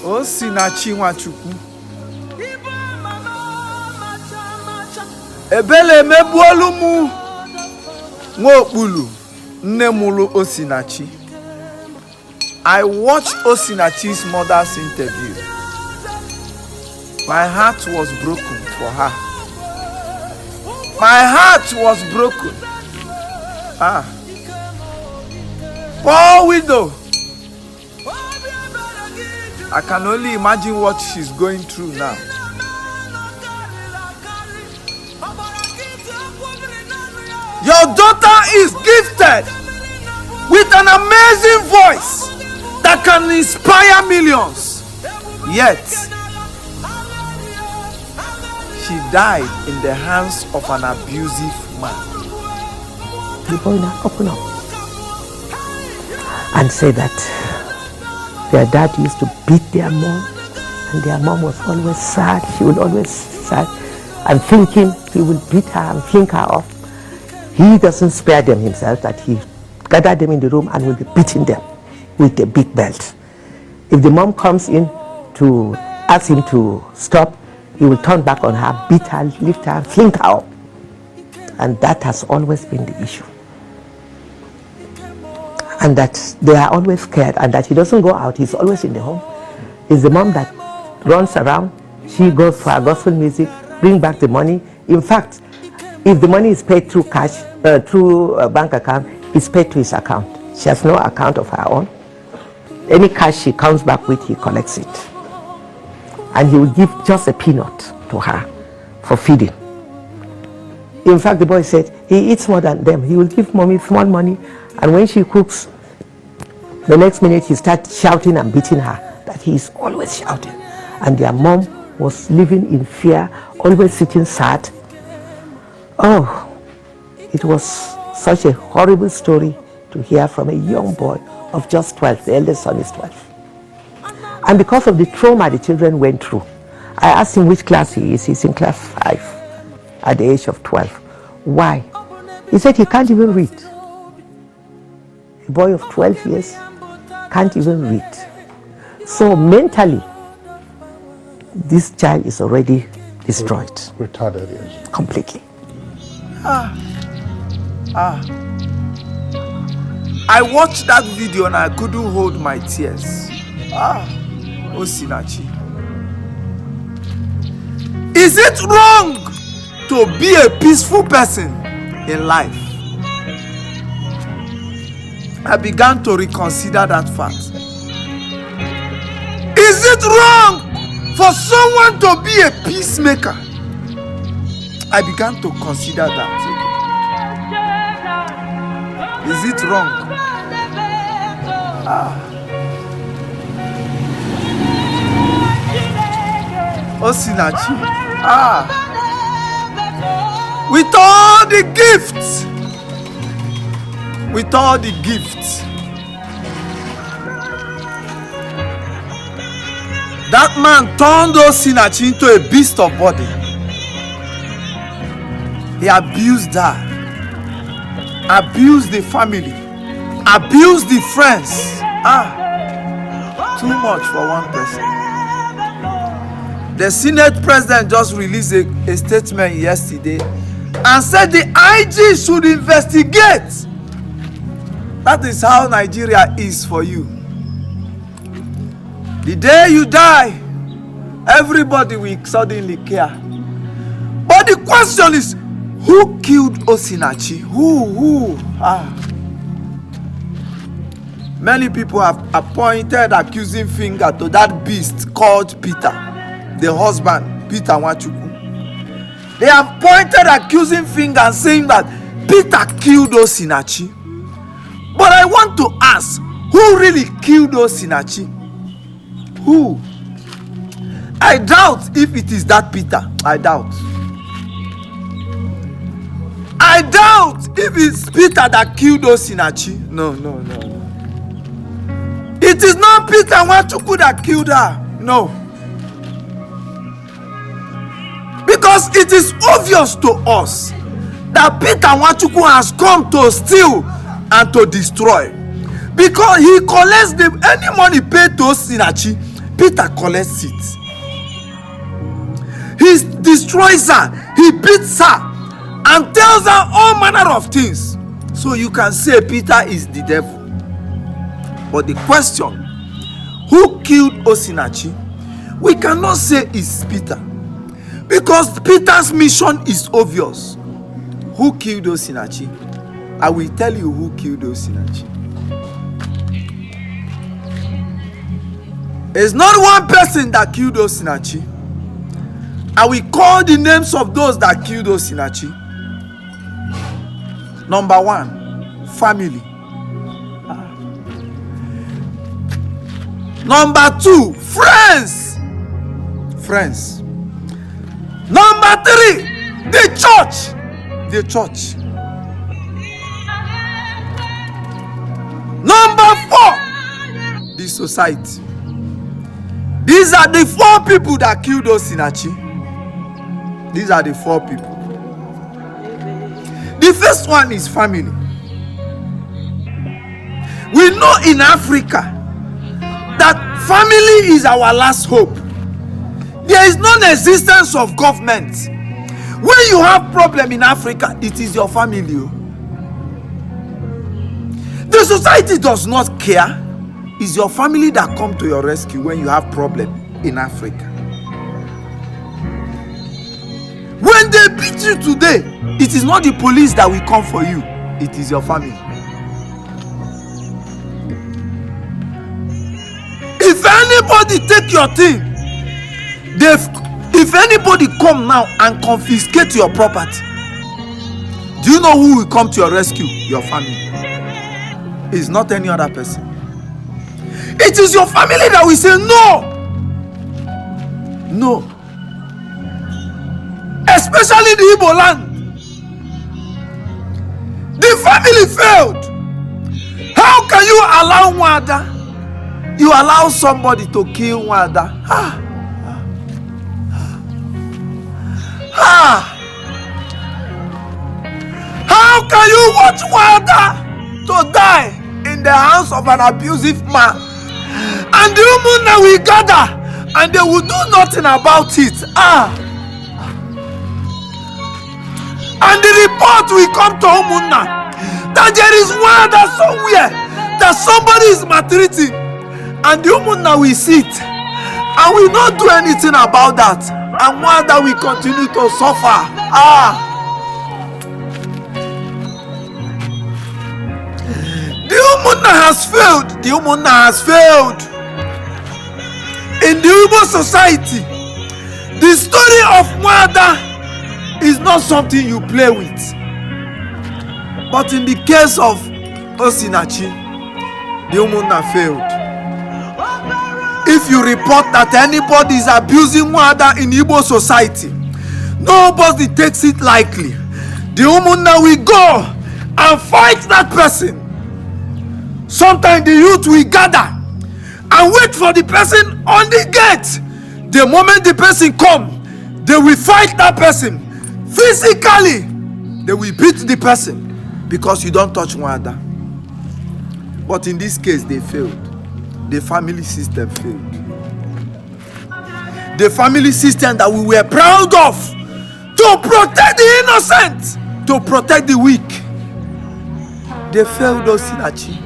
Osinachi Nwachukwu. Ebele mebuolu mu Nwokpulu nne mulu Osinachi. I watched Osinachi's mother's interview. My heart was broken for her. My heart was broken. Poor widow. I can only imagine what she's going through now. Your daughter is gifted with an amazing voice that can inspire millions. Yet, she died in the hands of an abusive man. The boy now open up and say that their dad used to beat their mom, and their mom was always sad. She would always sad and thinking he will beat her and fling her off. He doesn't spare them himself, that he gathered them in the room and will be beating them with a big belt. If the mom comes in to ask him to stop, he will turn back on her, beat her, lift her, fling her up. And that has always been the issue. And that they are always scared, and that he doesn't go out, he's always in the home. It's the mom that runs around. She goes for her gospel music, bring back the money. In fact, if the money is paid through cash, through a bank account, it's paid to his account. She has no account of her own. Any cash she comes back with, he collects it. And he will give just a peanut to her for feeding. In fact, the boy said he eats more than them. He will give mommy small money, and when she cooks, the next minute he starts shouting and beating her, that he is always shouting. And their mom was living in fear, always sitting sad. Oh, it was such a horrible story to hear from a young boy of just 12. The eldest son is 12. And because of the trauma the children went through, I asked him which class he is. He's in class 5 at the age of 12. Why? He said he can't even read. A boy of 12 years can't even read. So mentally, this child is already destroyed. Retarded, yes. Completely. I watched that video and I couldn't hold my tears. Osinachi. Is it wrong to be a peaceful person in life? I began to reconsider that fact. Is it wrong for someone to be a peacemaker? I began to consider that. Is it wrong? Osinachi. With all the gifts, that man turned Osinachi into a beast of body. He abused her, abused the family, abused the friends. Too much for one person. The Senate president just released a statement yesterday and said the IG should investigate. That is how Nigeria is for you. The day you die, everybody will suddenly care. But the question is, who killed Osinachi? Who? Many people have pointed accusing finger to that beast called Peter, the husband, Peter Nwachukwu. They have pointed accusing finger and saying that Peter killed Osinachi. But I want to ask, who really killed Osinachi? Who? I doubt if it is that Peter. I doubt if it's Peter that killed Osinachi. No. It is not Peter Nwachukwu that killed her. No. Because it is obvious to us that Peter Nwachukwu has come to steal and to destroy. Because he collects any money paid to Osinachi, Peter collects it. He destroys her, he beats her, and tells her all manner of things. So you can say Peter is the devil. But the question, who killed Osinachi? We cannot say it's Peter, because Peter's mission is obvious. Who killed Osinachi? I will tell you who killed Osinachi. It's not one person that killed Osinachi. I will call the names of those that killed Osinachi. Number one, family. Number two, friends. Friends. Number three, the church. The church. Number four, the society. These are the four people that killed Osinachi. These are the four people. The first one is family. We know in Africa that family is our last hope. There is non-existence of government. When you have problem in Africa, it is your family. The society does not care. It's your family that come to your rescue when you have problem in Africa. When they beat you today, it is not the police that will come for you. It is your family. If anybody take your thing, if anybody come now and confiscate your property, do you know who will come to your rescue? Your family. It's not any other person. It is your family that will say no. No. Especially the Igbo land. The family failed. How can you allow Nwada? You allow somebody to kill Nwada. How can you watch Nwada to die in the hands of an abusive man? And the women will gather and they will do nothing about it. And the report will come to Umunna that there is Nwada somewhere, that somebody is maltreating, and the Umunna will sit and will not do anything about that, and Nwada will continue to suffer. The Umunna has failed. The Umunna has failed. In the Igbo society, the story of Nwada is not something you play with. But in the case of Osinachi, the Umunna failed. If you report that anybody is abusing Nwada in Igbo society, nobody takes it lightly. The Umunna will go and fight that person. Sometimes the youth will gather and wait for the person on the gate. The moment the person comes, they will fight that person. Physically, they will beat the person because you don't touch Nwada. But in this case, they failed. The family system failed. The family system that we were proud of to protect the innocent, to protect the weak, they failed Osinachi.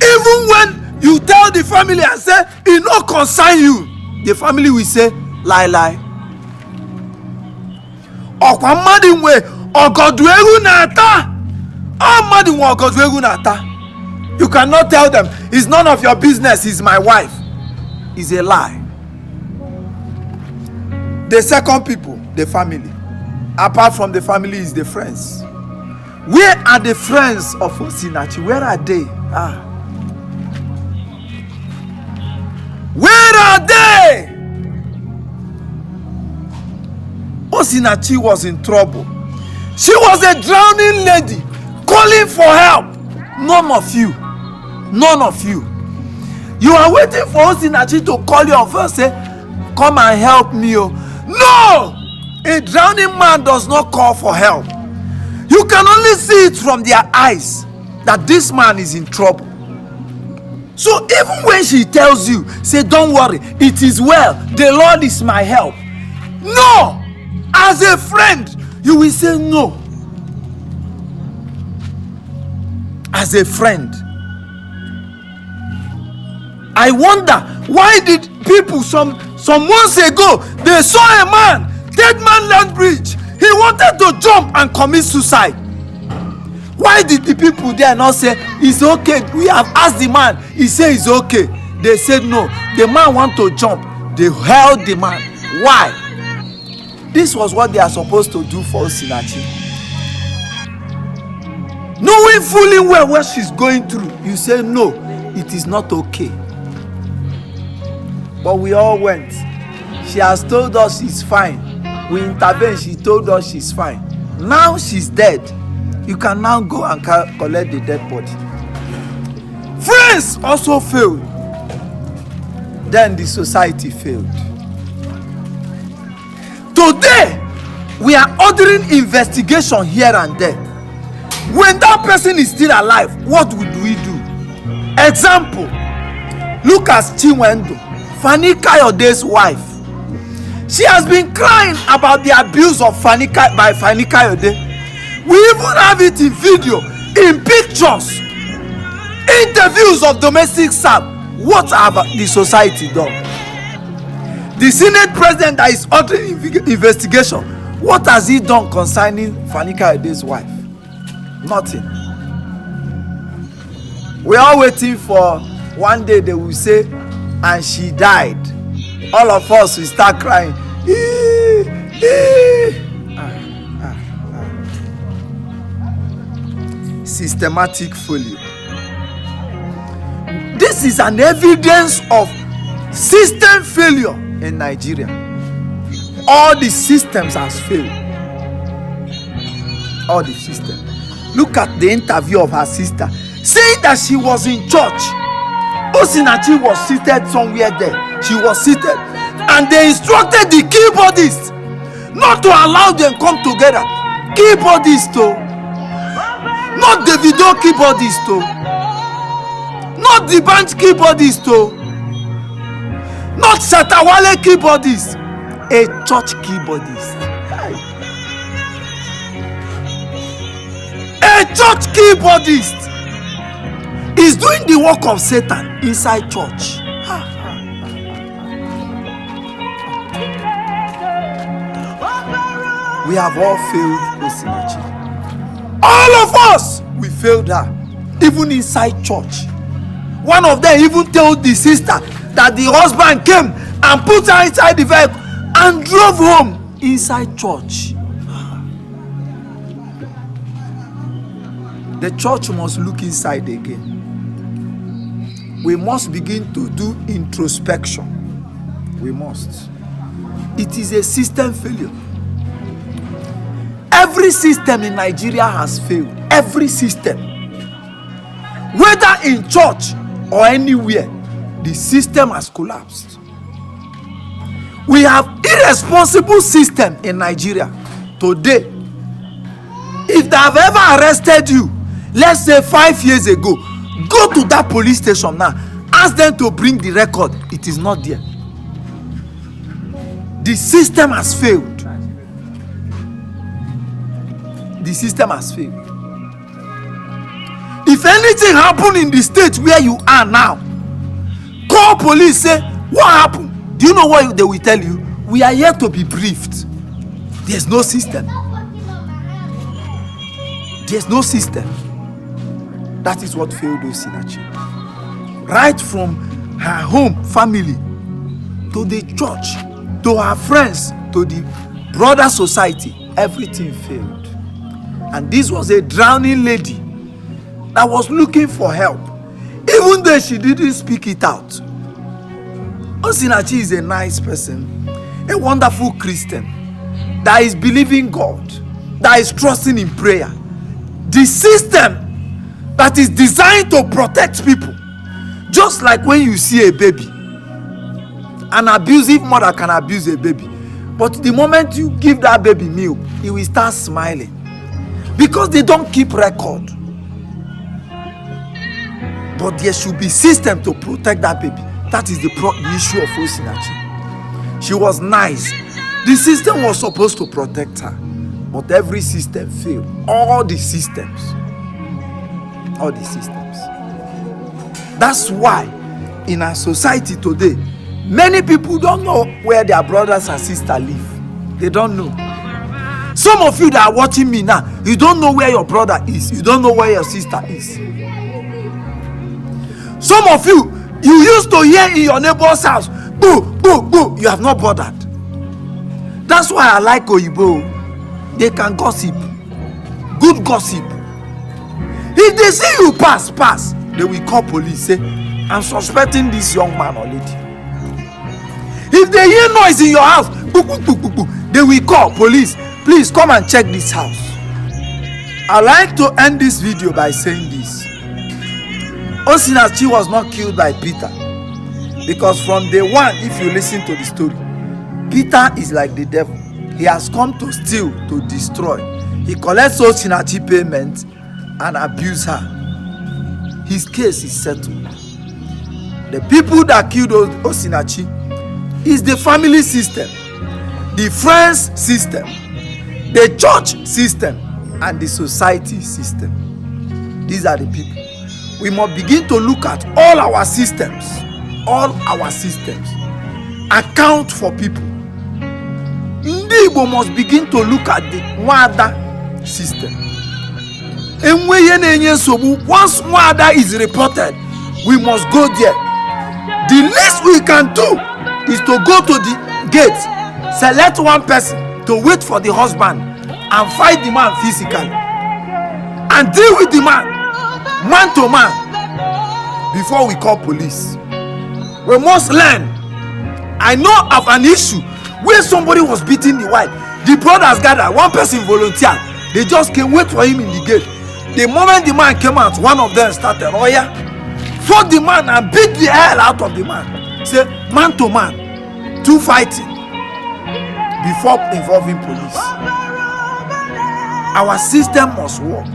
Even when you tell the family and say it no concern you, the family will say lie lie. Ọkwa mmadụ nwe ọgọdụ egwu na-ata. Mmadụ nwe ọgọdụ egwu na-ata. You cannot tell them it's none of your business, it's my wife. It's a lie. The second people, the family. Apart from the family is the friends. Where are the friends of Osinachi? Where are they? Where are they? Osinachi was in trouble. She was a drowning lady calling for help. None of you. None of you. You are waiting for Osinachi to call you and first say, come and help me. No! A drowning man does not call for help. You can only see it from their eyes that this man is in trouble. So even when she tells you, say, don't worry, it is well, the Lord is my help. No, as a friend, you will say no. As a friend, I wonder why did people some months ago they saw a man, dead man land bridge. He wanted to jump and commit suicide. Why did the people there not say it's okay? We have asked the man, he said it's okay. They said no, the man want to jump. They held the man. Why? This was what they are supposed to do for Osinachi. Knowing fully well what she's going through, you say no, it is not okay. But we all went. She has told us she's fine. We intervened, she told us she's fine. Now she's dead. You can now go and collect the dead body. Friends also failed. Then the society failed. Today, we are ordering investigation here and there. When that person is still alive, what would we do? Example, look at Chinwendo, Fani Kayode's wife. She has been crying about the abuse of Fani Kayode. We even have it in video, in pictures, interviews of domestic staff. What have the society done? The Senate president that is ordering investigation, what has he done concerning Fani Kayode's wife? Nothing. We are waiting for one day they will say, and she died. All of us will start crying. Systematic failure. This is an evidence of system failure in Nigeria. All the systems has failed. All the systems. Look at the interview of her sister saying that she was in church. Osinachi was seated somewhere there. She was seated, and they instructed the keyboardists not to allow them come together. Keyboardists too. Not the video keyboardist too. Not the band keyboardist too. Not Shatawale keyboardist. A church keyboardist. A church keyboardist is doing the work of Satan inside church. We have all failed Osinachi. All of us, we failed her, even inside church. One of them even told the sister that the husband came and put her inside the vehicle and drove home inside church. The church must look inside again. We must begin to do introspection. We must. It is a system failure. Every system in Nigeria has failed. Every system. Whether in church or anywhere, the system has collapsed. We have irresponsible system in Nigeria today. If they have ever arrested you, let's say 5 years ago, go to that police station now, ask them to bring the record. It is not there. The system has failed. The system has failed. If anything happen in the state where you are now, call police, say, what happened? Do you know what they will tell you? We are here to be briefed. There's no system. There's no system. That is what failed Osinachi. Right from her home, family, to the church, to her friends, to the broader society, everything failed. And this was a drowning lady that was looking for help, even though she didn't speak it out. Osinachi is a nice person, a wonderful Christian that is believing God, that is trusting in prayer. The system that is designed to protect people, just like when you see a baby, an abusive mother can abuse a baby, but the moment you give that baby milk, he will start smiling, because they don't keep record. but there should be system to protect that baby. That is the issue of Osinachi. She was nice. The system was supposed to protect her, but every system failed. All the systems. That's why in our society today, many people don't know where their brothers and sisters live. They don't know. Some of you that are watching me now, you don't know where your brother is. You don't know where your sister is. Some of you, you used to hear in your neighbor's house, boo, boo, boo. You have not bothered. That's why I like Oyibo. They can gossip. Good gossip. If they see you pass, they will call police. Say, I'm suspecting this young man or lady. If they hear noise in your house, boo, boo, boo, boo, boo, they will call police. Please come and check this house. I like to end this video by saying this. Osinachi was not killed by Peter, because from day one, if you listen to the story, Peter is like the devil. He has come to steal, to destroy. He collects Osinachi payment and abuse her. His case is settled. The people that killed Osinachi is the family system, the friends system, the church system, and the society system. These are the people. We must begin to look at all our systems. Account for people. Ndị Igbo must begin to look at the Nwada system. Once Nwada is reported, we must go there. The least we can do is to go to the gate, select one person to wait for the husband and fight the man physically and deal with the man to man before we call police. We must learn. I know of an issue where somebody was beating the wife. The brothers gathered, one person volunteered. They just came, wait for him in the gate. The moment the man came out, one of them started, fought the man and beat the hell out of the man. Say, man to man, two fighting before involving police. Our system must work.